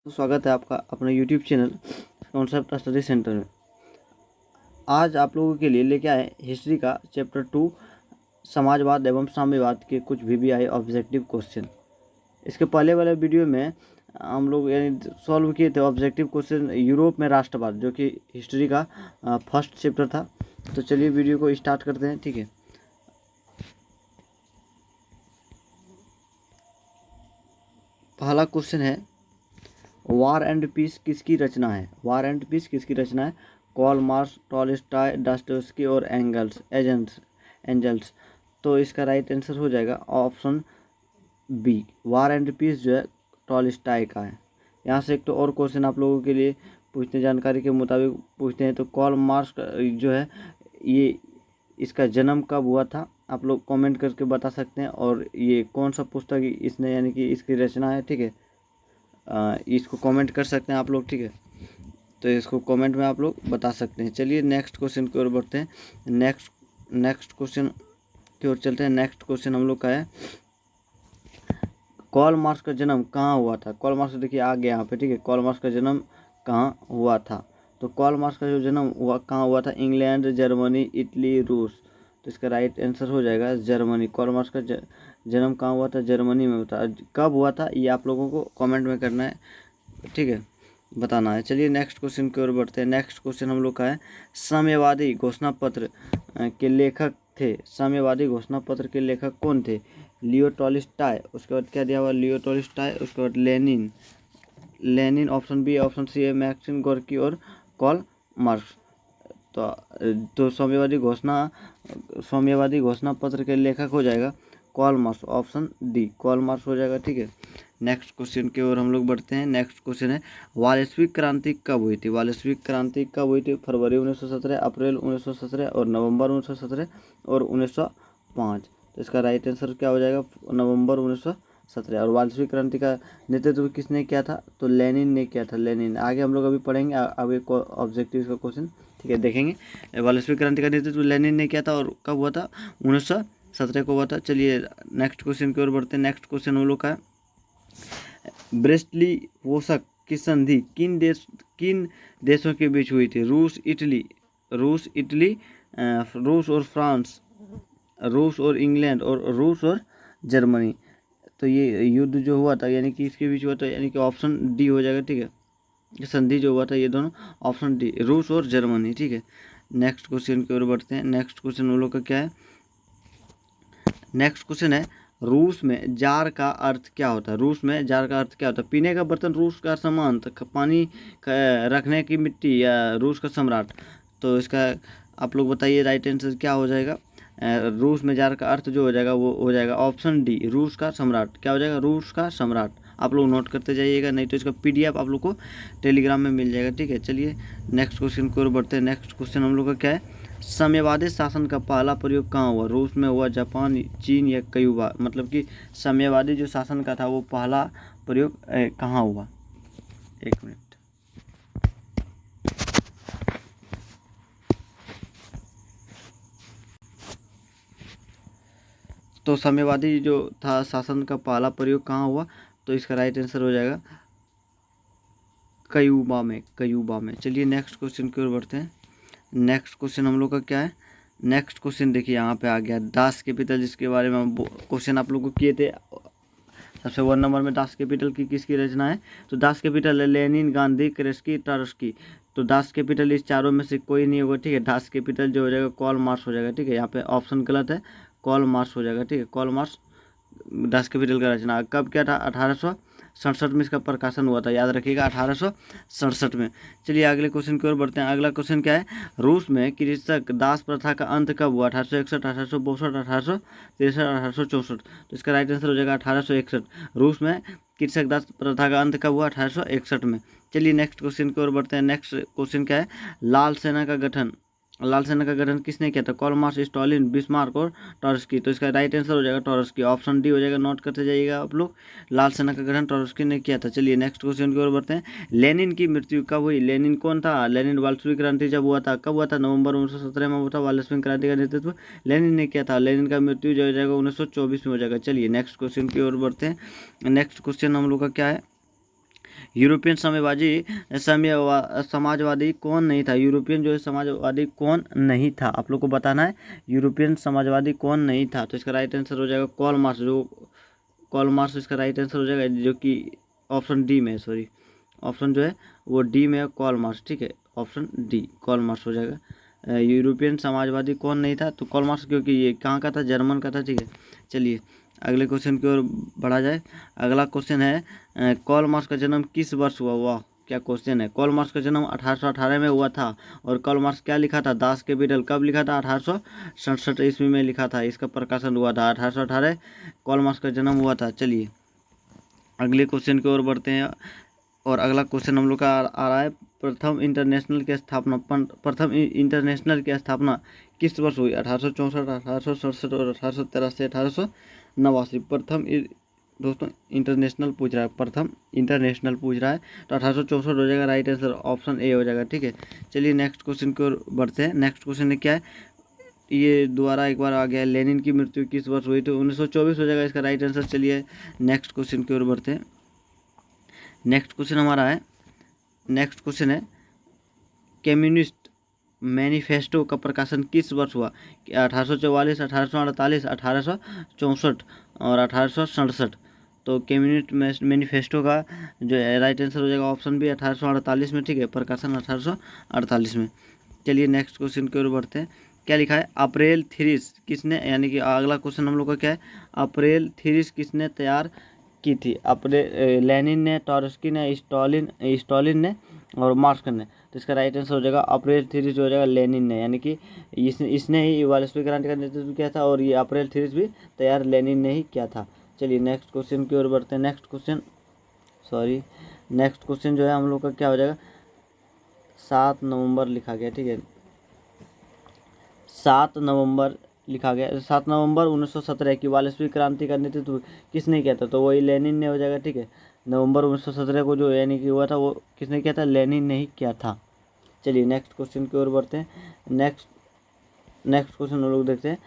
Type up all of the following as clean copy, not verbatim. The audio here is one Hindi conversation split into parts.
तो स्वागत है आपका अपने YouTube channel concept study centre में। आज आप लोगों के लिए लेके आए हिस्ट्री का चैप्टर 2 समाजवाद एवं साम्यवाद के कुछ VBI ऑब्जेक्टिव क्वेश्चन। इसके पहले वाले वीडियो में हम लोग यानी सॉल्व किए थे ऑब्जेक्टिव क्वेश्चन यूरोप में राष्ट्रवाद, जो कि हिस्ट्री का फर्स्ट चैप्टर था। तो चलिए वीडियो को स्टार्ट करते हैं, ठीक है। पहला क्वेश्चन है, वार एंड पीस किसकी रचना है? वार एंड पीस किसकी रचना है? कार्ल मार्क्स, टॉलस्टॉय, डास्टोवस्की और एंजल्स। तो इसका राइट आंसर हो जाएगा option B, war and peace जो है टॉलस्टॉय का है। यहाँ से एक तो और क्वेश्चन आप लोगों के लिए पूछते हैं, जानकारी के मुताबिक पूछते हैं। तो कार्ल मार्क्स जो है ये इसका जन्म कब हुआ था? आप लोग कमेंट करके बता सकते हैं। और ये कौन सा पुस्तक इसने यानी कि इसकी रचना है, ठीक है, इसको कमेंट कर सकते हैं आप लोग, ठीक है। तो इसको कमेंट में आप लोग बता सकते हैं। चलिए नेक्स्ट क्वेश्चन की ओर बढ़ते हैं। नेक्स्ट क्वेश्चन की ओर चलते हैं। नेक्स्ट क्वेश्चन हम लोग का है, कार्ल मार्क्स का जन्म कहाँ हुआ था? कार्ल मार्क्स देखिए आ गया यहाँ पे, ठीक है। कार्ल मार्क्स का जन्म कहाँ हुआ था? तो कार्ल मार्क्स का जो जन्म हुआ कहाँ हुआ था? इंग्लैंड, जर्मनी, इटली, रूस। तो इसका राइट आंसर हो जाएगा जर्मनी। कार्ल मार्क्स का जन्म कहाँ हुआ था? जर्मनी में हुआ था। कब हुआ था ये आप लोगों को कमेंट में करना है, ठीक है, बताना है। चलिए नेक्स्ट क्वेश्चन की ओर बढ़ते हैं। नेक्स्ट क्वेश्चन हम लोग का है, साम्यवादी घोषणा पत्र के लेखक थे। साम्यवादी घोषणा पत्र के लेखक कौन थे? लियो टॉलस्टॉय, उसके बाद क्या दिया हुआ? लियो टॉलस्टॉय, उसके बाद Lenin option B, option C है मैक्सिम गोर्की और कार्ल मार्क्स। तो साम्यवादी घोषणा पत्र के लेखक हो जाएगा Karl Marx, option D, Karl Marx हो जाएगा, ठीक है। नेक्स्ट क्वेश्चन की ओर हम लोग बढ़ते हैं। नेक्स्ट क्वेश्चन है, वैश्विक क्रांति कब हुई थी? वैश्विक क्रांति कब हुई थी? फरवरी 1917, अप्रैल 1917 और नवंबर 1917 और 1905। तो इसका राइट आंसर क्या हो जाएगा? नवंबर 1917। और वैश्विक क्रांति का नेतृत्व किसने किया था? तो लेनिन ने किया था, लेनिन। आगे हम लोग अभी पढ़ेंगे, आगे ऑब्जेक्टिव का क्वेश्चन, ठीक है, देखेंगे। वैश्विक क्रांति का नेतृत्व लेनिन ने किया था और कब हुआ था? 1917 को हुआ था। चलिए नेक्स्ट क्वेश्चन की ओर बढ़ते हैं। नेक्स्ट क्वेश्चन हम लोग का है, ब्रेस्टली वोसक की संधि किन देशों के बीच हुई थी? रूस, इटली, रूस और फ्रांस, रूस और इंग्लैंड और रूस और जर्मनी। तो ये युद्ध जो हुआ था यानी कि इसके बीच हुआ था, यानी कि ऑप्शन डी हो जाएगा, ठीक है। संधि जो हुआ था ये दोनों ऑप्शन डी, रूस और जर्मनी, ठीक है। नेक्स्ट क्वेश्चन की ओर बढ़ते हैं। नेक्स्ट क्वेश्चन हम लोग का क्या है? नेक्स्ट क्वेश्चन है, रूस में जार का अर्थ क्या होता है? रूस में जार का अर्थ क्या होता है? पीने का बर्तन, रूस का सामान, पानी रखने की मिट्टी, या रूस का सम्राट। तो इसका आप लोग बताइए राइट आंसर क्या हो जाएगा? रूस में जार का अर्थ जो हो जाएगा वो हो जाएगा ऑप्शन डी, रूस का सम्राट। क्या हो जाएगा? रूस का सम्राट। आप लोग नोट करते जाइएगा, नहीं तो इसका PDF आप लोग को टेलीग्राम में मिल जाएगा, ठीक है। चलिए नेक्स्ट क्वेश्चन की ओर बढ़ते हैं। नेक्स्ट क्वेश्चन हम लोग का क्या है, साम्यवादी शासन का पहला प्रयोग कहाँ हुआ? रूस में हुआ, जापान, चीन या क्यूबा? मतलब कि साम्यवादी जो शासन का था वो पहला प्रयोग कहाँ हुआ? एक मिनट। तो साम्यवादी जो था शासन का पहला प्रयोग कहाँ हुआ? तो इसका राइट आंसर हो जाएगा क्यूबा में। चलिए नेक्स्ट क्वेश्चन की ओर बढ़ते हैं। नेक्स्ट क्वेश्चन हम लोग का क्या है? नेक्स्ट क्वेश्चन देखिए यहाँ पे आ गया, दास कैपिटल, जिसके बारे में हम क्वेश्चन आप लोग को किए थे। सबसे 1 नंबर में दास कैपिटल की किसकी रचना है? तो दास कैपिटल है लेनिन, गांधी, क्रेस्की, टारस्की। तो दास कैपिटल इस चारों में से कोई नहीं होगा, ठीक है। दास कैपिटल जो हो जाएगा कार्ल मार्क्स हो जाएगा, ठीक है। यहाँ पे ऑप्शन गलत है, कार्ल मार्क्स हो जाएगा, ठीक है। कार्ल मार्क्स दास कैपिटल का रचना कब क्या था? 1867 में इसका प्रकाशन हुआ था, याद रखिएगा, 1867 में। चलिए अगले क्वेश्चन की ओर बढ़ते हैं। अगला क्वेश्चन क्या है, रूस में कृषक दास प्रथा का अंत कब हुआ? 1861, 1862, 1863, 1864। तो इसका राइट आंसर हो जाएगा 1861। रूस में कृषक दास प्रथा का अंत कब हुआ? 1861 में। चलिए नेक्स्ट क्वेश्चन की ओर बढ़ते हैं। नेक्स्ट क्वेश्चन क्या है, लाल सेना का गठन किसने किया था? कार्ल मार्क्स, स्टालिन, बिस्मार्क और टॉर्स्की। तो इसका राइट आंसर हो जाएगा टॉर्स्की, ऑप्शन डी हो जाएगा। नोट करते जाइएगा आप लोग, लाल सेना का गठन टॉर्स्की ने किया था। चलिए नेक्स्ट क्वेश्चन की ओर बढ़ते हैं। लेनिन की मृत्यु कब हुई? लेनिन कौन था? लेनिन वैश्विक क्रांति जब हुआ था, कब हुआ था? नवंबर 1917 में हुआ था। वैश्विक क्रांति का नेतृत्व लेनिन ने किया था। लेनिन का मृत्यु जो हो जाएगा 1924 में हो जाएगा। चलिए नेक्स्ट क्वेश्चन की ओर बढ़ते हैं। नेक्स्ट क्वेश्चन हम लोग का क्या है, यूरोपियन समाजवादी कौन नहीं था? यूरोपियन जो है समाजवादी कौन नहीं था, आप लोग को बताना है। यूरोपियन समाजवादी कौन नहीं था? तो इसका राइट आंसर हो जाएगा कार्ल मार्क्स। जो कार्ल मार्क्स इसका राइट आंसर हो जाएगा, जो कि ऑप्शन डी में, सॉरी ऑप्शन जो है वो डी में है, कार्ल मार्क्स। ठीक है, ऑप्शन डी कार्ल मार्क्स हो जाएगा। यूरोपियन समाजवादी कौन नहीं था? तो कार्ल मार्क्स, क्योंकि ये कहाँ का था? जर्मन का था। ठीक है, चलिए अगले क्वेश्चन की ओर बढ़ा जाए। अगला क्वेश्चन है कार्ल मार्क्स का जन्म किस वर्ष हुआ? वाह क्या क्वेश्चन है। कार्ल मार्क्स का जन्म 1818 में हुआ था। और कार्ल मार्क्स क्या लिखा था? दास कैपिटल कब लिखा था? 1867 ईस्वी में लिखा था। इसका प्रकाशन हुआ था 1818, कार्ल मार्क्स का जन्म हुआ था। चलिए अगले क्वेश्चन की ओर बढ़ते हैं। और अगला क्वेश्चन हम लोग का आ रहा है, प्रथम इंटरनेशनल की स्थापना किस वर्ष हुई? 1864, 1867 और 1883, 1889। दोस्तों इंटरनेशनल पूछ रहा है, प्रथम इंटरनेशनल पूछ रहा है, तो 1864 हो जाएगा राइट आंसर, ऑप्शन ए हो जाएगा। ठीक है, चलिए नेक्स्ट क्वेश्चन की ओर बढ़ते हैं। नेक्स्ट क्वेश्चन है क्या है, ये दोबारा एक बार आ गया, लेनिन की मृत्यु किस वर्ष हुई? तो 1924 हो जाएगा इसका राइट आंसर। चलिए नेक्स्ट क्वेश्चन की ओर बढ़ते हैं। नेक्स्ट क्वेश्चन हमारा है, नेक्स्ट क्वेश्चन है कम्युनिस्ट मैनिफेस्टो का प्रकाशन किस वर्ष हुआ? 1844, 1848, 1864 और 1867। तो कम्युनिस्ट मैनिफेस्टो का जो है राइट आंसर हो जाएगा ऑप्शन बी 1848 में। ठीक है, प्रकाशन 1848 में। चलिए नेक्स्ट क्वेश्चन की ओर बढ़ते हैं। क्या लिखा है? अप्रैल थीसिस किसने, यानी कि अगला क्वेश्चन हम लोग का क्या है, अप्रैल थीसिस किसने तैयार की थी? अपने लेनिन ने, ट्रॉट्स्की ने, स्टालिन ने और मार्क्स ने। तो इसका राइट आंसर हो जाएगा अप्रैल थीसिस हो जाएगा लेनिन ने, यानी कि इसने ही वाल्सपी क्रांति का नेतृत्व किया था। और ये अप्रैल थीसिस भी तैयार लेनिन ने ही किया था। चलिए नेक्स्ट क्वेश्चन की ओर बढ़ते हैं। नेक्स्ट क्वेश्चन जो है हम लोग का क्या हो जाएगा, 7 नवंबर लिखा गया। ठीक है, 7 नवंबर लिखा गया। 7 नवंबर 1917 की वाल्सपी क्रांति का नेतृत्व किसने किया था? तो वही लेनिन ने हो जाएगा। ठीक है, नवंबर 1917 को जो यानी कि हुआ था, वो किसने किया था? लेनिन ने ही किया था। चलिए नेक्स्ट क्वेश्चन की ओर बढ़ते हैं। नेक्स्ट क्वेश्चन हम लोग देखते हैं।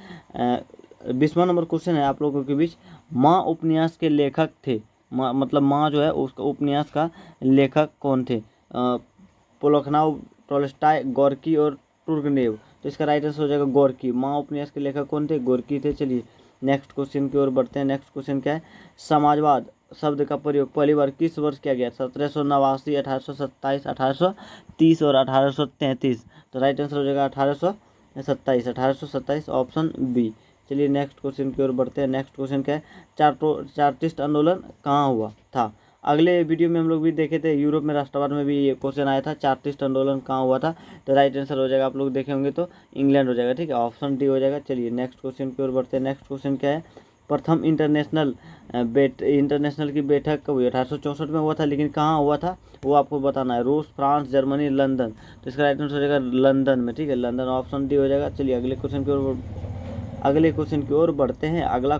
20वां नंबर क्वेश्चन है आप लोगों के बीच, माँ उपन्यास के लेखक थे। मतलब माँ जो है उसका उपन्यास का लेखक कौन थे? पोलोखनाव, टोल्स्टॉय, गोर्की और टुर्गेनेव। तो इसका राइट आंसर हो जाएगा गोर्की। माँ उपन्यास के लेखक कौन थे? गोर्की थे। चलिए नेक्स्ट क्वेश्चन की ओर बढ़ते हैं। नेक्स्ट क्वेश्चन क्या है, समाजवाद शब्द का प्रयोग पहली बार किस वर्ष किया गया? 1789, 1827, 1830 और 1833। तो राइट आंसर हो जाएगा 1827 ऑप्शन बी। चलिए नेक्स्ट क्वेश्चन की ओर बढ़ते हैं। नेक्स्ट क्वेश्चन क्या है, चार्टिस्ट आंदोलन कहाँ हुआ था? अगले वीडियो में हम लोग भी देखे थे, यूरोप में राष्ट्रवाद में भी ये क्वेश्चन आया था, चार्टिस्ट आंदोलन कहाँ हुआ था? तो राइट आंसर हो जाएगा, आप लोग देखे होंगे तो इंग्लैंड हो जाएगा। ठीक है, ऑप्शन डी हो जाएगा। चलिए नेक्स्ट क्वेश्चन की ओर बढ़ते हैं। नेक्स्ट क्वेश्चन क्या है, प्रथम इंटरनेशनल की बैठक कब हुई? 1864 में हुआ था, लेकिन कहाँ हुआ था वो आपको बताना है। रूस, फ्रांस, जर्मनी, लंदन। तो इसका राइट आंसर हो जाएगा लंदन में। ठीक है, लंदन ऑप्शन डी हो जाएगा। चलिए अगले क्वेश्चन की ओर बढ़ते हैं। अगला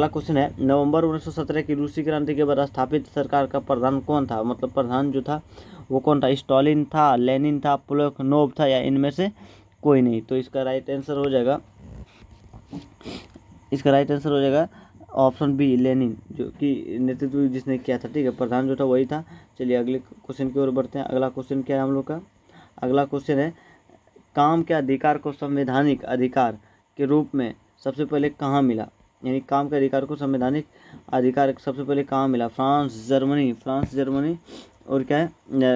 क्वेश्चन है, नवंबर 1917 की रूसी क्रांति के बाद स्थापित सरकार का प्रधान कौन था? मतलब प्रधान जो था वो कौन था? स्टालिन था, लेनिन था, प्लेखनोव था, या इनमें से कोई नहीं? तो इसका राइट आंसर हो जाएगा ऑप्शन बी लेनिन, जो कि नेतृत्व जिसने किया था। ठीक है, प्रधान जो था वही था। चलिए अगले क्वेश्चन की ओर बढ़ते हैं। अगला क्वेश्चन क्या है हम लोग का, अगला क्वेश्चन है, काम के अधिकार को संवैधानिक अधिकार के रूप में सबसे पहले कहाँ मिला? यानी काम के अधिकार को संवैधानिक अधिकार सबसे पहले कहाँ मिला? फ्रांस, जर्मनी और क्या है,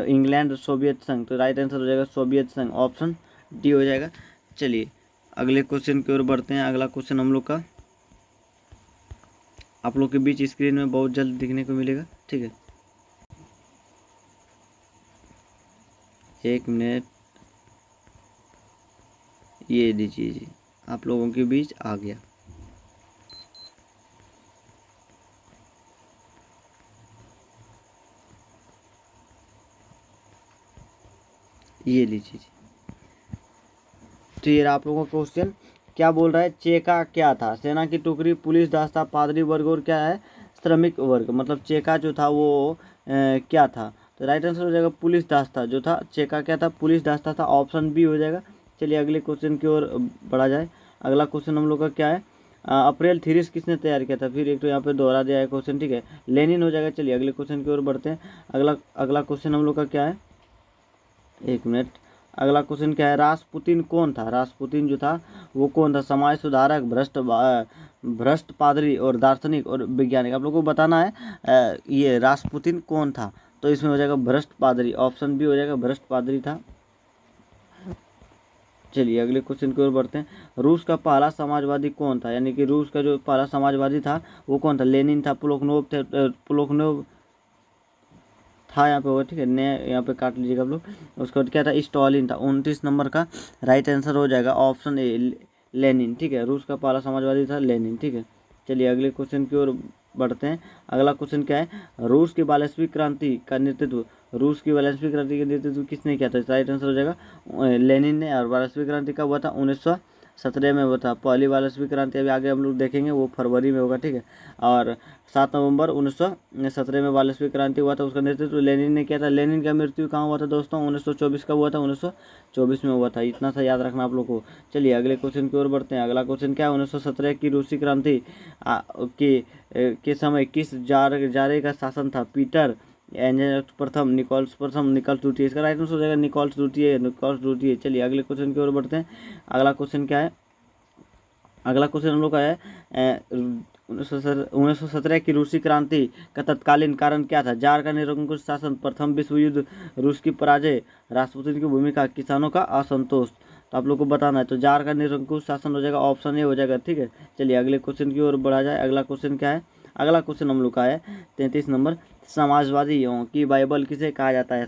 इंग्लैंड, सोवियत संघ। तो राइट आंसर हो जाएगा सोवियत संघ, ऑप्शन डी हो जाएगा। चलिए अगले क्वेश्चन की ओर बढ़ते हैं। अगला क्वेश्चन हम लोग का आप लोग के बीच स्क्रीन में बहुत जल्द दिखने को मिलेगा। ठीक है, एक मिनट, ये दीजिए जी, आप लोगों के बीच आ गया। ये लीजिए जी। तो ये आप लोगों का क्वेश्चन क्या बोल रहा है, चेका क्या था? सेना की टुकड़ी, पुलिस दास्ता, पादरी वर्ग और क्या है, श्रमिक वर्ग। मतलब चेका जो था वो क्या था? तो राइट आंसर हो जाएगा पुलिस दास्ता जो था। चेका क्या था? पुलिस दास्ता था, ऑप्शन बी हो जाएगा। चलिए अगले क्वेश्चन की ओर बढ़ा जाए। अगला क्वेश्चन हम लोग का क्या है, अप्रैल थीसिस किसने तैयार किया था, फिर एक तो यहाँ पे दोहरा दिया है क्वेश्चन, ठीक है, लेनिन हो जाएगा। चलिए अगले क्वेश्चन की ओर बढ़ते हैं। अगला क्वेश्चन हम लोग का क्या है, एक मिनट, अगला क्वेश्चन क्या है, रासपुतिन कौन था, रासपुतिन जो था वो कौन था, समाज सुधारक, भ्रष्ट पादरी और दार्शनिक और वैज्ञानिक, आप लोग को बताना है ये रासपुतिन कौन था। तो इसमें हो जाएगा भ्रष्ट पादरी, ऑप्शन बी हो जाएगा भ्रष्ट पादरी था। चलिए अगले क्वेश्चन की ओर बढ़ते हैं। रूस का पहला समाजवादी कौन था, यानी कि रूस का जो पहला समाजवादी था वो कौन था, लेनिन था, प्लोखनोव थे, प्लोखनोव था यहाँ पे होगा, ठीक है, ने यहाँ पे काट लीजिएगा आप लोग। उसके बाद क्या था, स्टालिन था। 29 नंबर का राइट आंसर हो जाएगा ऑप्शन ए, लेनिन, ठीक है, रूस का पहला समाजवादी था लेनिन, ठीक है। चलिए अगले क्वेश्चन की ओर बढ़ते हैं। अगला क्वेश्चन क्या है, रूस की 42वीं क्रांति का नेतृत्व, रूस की 42वीं क्रांति का नेतृत्व किसने किया था, राइट आंसर हो जाएगा लेनिन ने। और 42वीं क्रांति कब हुआ था, 1917 में हुआ था। पहली 42वीं क्रांति अभी आगे हम लोग देखेंगे, वो फरवरी में होगा, ठीक है। और 7 नवंबर 1917 में 42वीं क्रांति हुआ था, उसका नेतृत्व लेनिन ने किया था। लेनिन का मृत्यु कहाँ हुआ था दोस्तों, 1924 का हुआ था, 1924 में हुआ था, इतना सा याद रखना आप लोग को। चलिए अगले क्वेश्चन की ओर बढ़ते हैं। अगला क्वेश्चन क्या है, 1917 की रूसी क्रांति के समय किस जारे का शासन था, पीटर एंजन प्रथम, निकोल्स द्वितीय, इसका राइट आंसर हो जाएगा निकोल्स द्वितीय। चलिए अगले क्वेश्चन की ओर बढ़ते हैं। अगला क्वेश्चन क्या है, अगला क्वेश्चन हम लोग का है 1917 की रूसी क्रांति का तत्कालीन कारण क्या था, जार का निरंकुश शासन, प्रथम विश्व युद्ध, रूस की पराजय, राष्ट्रपति की भूमिका, किसानों का असंतोष। तो आप लोग को बताना है, तो जार का निरंकुश शासन हो जाएगा, ऑप्शन ए हो जाएगा, ठीक है। चलिए अगले क्वेश्चन की ओर बढ़ा जाए। अगला क्वेश्चन क्या है, अगला क्वेश्चन हम लोग का है 33 नंबर, समाजवादियों की बाइबल किसे कहा जाता है,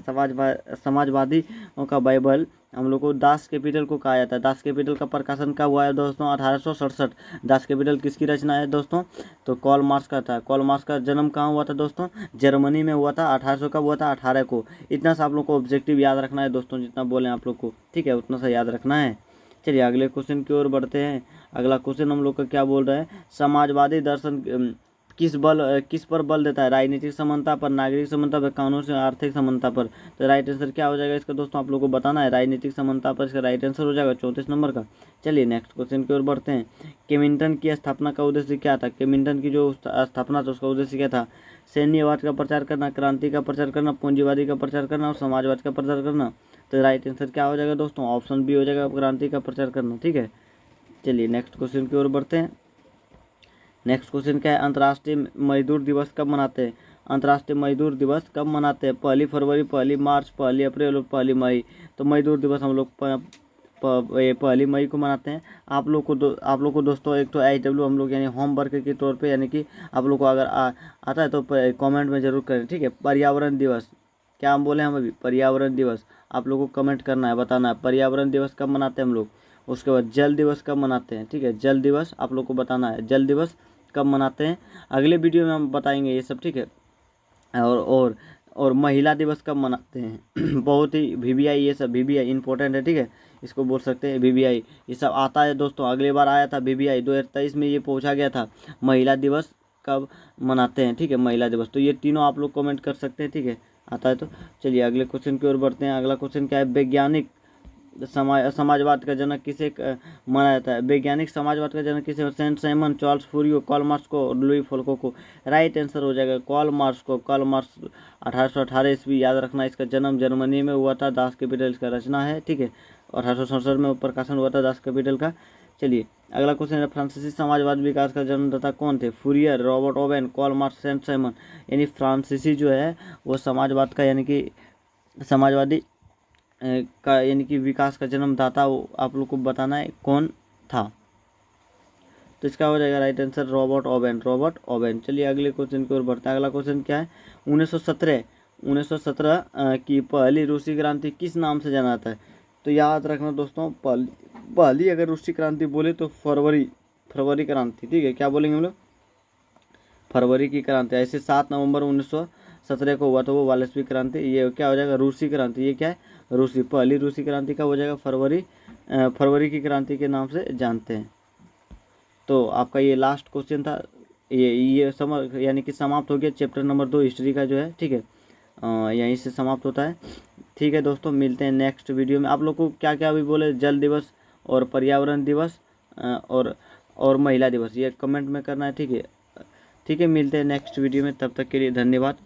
समाजवादियों का बाइबल हम लोग को दास कैपिटल को कहा जाता है। दास कैपिटल का प्रकाशन कब हुआ है दोस्तों, 1867। दास कैपिटल किसकी रचना है दोस्तों, तो कार्ल मार्क्स का था। कार्ल मार्क्स का जन्म कहाँ हुआ था दोस्तों, जर्मनी में हुआ था, 1800 कब हुआ था, 18 को। इतना सा आप लोग को ऑब्जेक्टिव याद रखना है दोस्तों, जितना बोले आप लोग को, ठीक है, उतना सा याद रखना है। चलिए अगले क्वेश्चन की ओर बढ़ते हैं। अगला क्वेश्चन हम लोग का क्या बोल रहा है, समाजवादी दर्शन किस पर बल देता है, राजनीतिक समानता पर, नागरिक समानता पर, कानून से आर्थिक समानता पर। तो राइट आंसर क्या हो जाएगा इसका दोस्तों, आप लोग को बताना है, राजनीतिक समानता पर इसका राइट आंसर हो जाएगा 34 नंबर का। चलिए नेक्स्ट क्वेश्चन की ओर बढ़ते हैं। केमिंटन की स्थापना का उद्देश्य क्या था, केमिंटन की जो स्थापना था उसका उद्देश्य क्या था, सैन्यवाद का प्रचार करना, क्रांति का प्रचार करना, पूंजीवादी का प्रचार करना और समाजवाद का प्रचार करना। तो राइट आंसर क्या हो जाएगा दोस्तों, ऑप्शन बी हो जाएगा, क्रांति का प्रचार करना, ठीक है। चलिए नेक्स्ट क्वेश्चन की ओर बढ़ते हैं। नेक्स्ट क्वेश्चन क्या है, अंतर्राष्ट्रीय मजदूर दिवस कब मनाते हैं, अंतर्राष्ट्रीय मजदूर दिवस कब मनाते हैं, 1 फरवरी, 1 मार्च, 1 अप्रैल और 1 मई। तो मजदूर दिवस हम लोग 1 मई को मनाते हैं। आप लोग को दोस्तों एक तो IW हम लोग यानी होमवर्क के तौर पे, यानी कि आप लोग को अगर आता है तो कमेंट में जरूर करें, ठीक है। पर्यावरण दिवस, क्या हम बोले हम अभी, पर्यावरण दिवस, आप लोग को कमेंट करना है, बताना है पर्यावरण दिवस कब मनाते हैं हम लोग। उसके बाद जल दिवस कब मनाते हैं, ठीक है, जल दिवस आप लोग को बताना है, जल दिवस कब मनाते हैं। अगले वीडियो में हम बताएंगे ये सब, ठीक है। और महिला दिवस कब मनाते हैं बहुत ही VBI, ये सब VBI इंपॉर्टेंट है, ठीक है, इसको बोल सकते हैं VBI, ये सब आता है दोस्तों। अगली बार आया था VBI 2023 में, ये पूछा गया था महिला दिवस कब मनाते हैं, ठीक है, महिला दिवस। तो ये तीनों आप लोग कमेंट कर सकते हैं, ठीक है, आता है तो। चलिए अगले क्वेश्चन की ओर बढ़ते हैं। अगला क्वेश्चन क्या है, वैज्ञानिक समाजवाद का जनक किसे माना जाता है, वैज्ञानिक समाजवाद का जनक किसे, Saint Simon, Charles Fourier, Karl Marx को, लुई फोल्को को। राइट आंसर हो जाएगा कार्ल मार्क्स को। कार्ल मार्क्स 1818 ईस्वी, याद रखना, इसका जन्म जर्मनी में हुआ था, दास कैपिटल इसका रचना है, ठीक है। 1867 में प्रकाशन हुआ था दास कैपिटल का। चलिए अगला क्वेश्चन है, फ्रांसीसी समाजवाद विकास का जन्मदाता कौन थे, Fourier, Robert Owen, Karl Marx, Saint Simon. यानी फ्रांसीसी जो है वो समाजवाद का यानी कि समाजवादी का यानी कि विकास का जन्मदाता, वो आप लोग को बताना है कौन था। तो इसका हो जाएगा राइट आंसर रॉबर्ट ओवेन। चलिए अगले क्वेश्चन की ओर बढ़ते हैं। अगला क्वेश्चन क्या है, 1917 की पहली रूसी क्रांति किस नाम से जाना जाता है। तो याद रखना दोस्तों, पहली अगर रूसी क्रांति बोले तो फरवरी क्रांति, ठीक है, क्या बोलेंगे हम लोग, फरवरी की क्रांति। ऐसे 7 नवंबर 1917 को हुआ था वो 42वीं क्रांति, ये क्या हो जाएगा, रूसी क्रांति, ये क्या है, रूसी, पहली रूसी क्रांति का हो जाएगा फरवरी की क्रांति के नाम से जानते हैं। तो आपका ये लास्ट क्वेश्चन था, ये यानी कि समाप्त हो गया चैप्टर नंबर 2 हिस्ट्री का जो है, ठीक है, यहीं से समाप्त होता है। ठीक है दोस्तों, मिलते हैं नेक्स्ट वीडियो में। आप लोग को क्या क्या अभी बोले, जल दिवस और पर्यावरण दिवस और और महिला दिवस, ये कमेंट में करना है, ठीक है। ठीक है, मिलते हैं नेक्स्ट वीडियो में, तब तक के लिए धन्यवाद।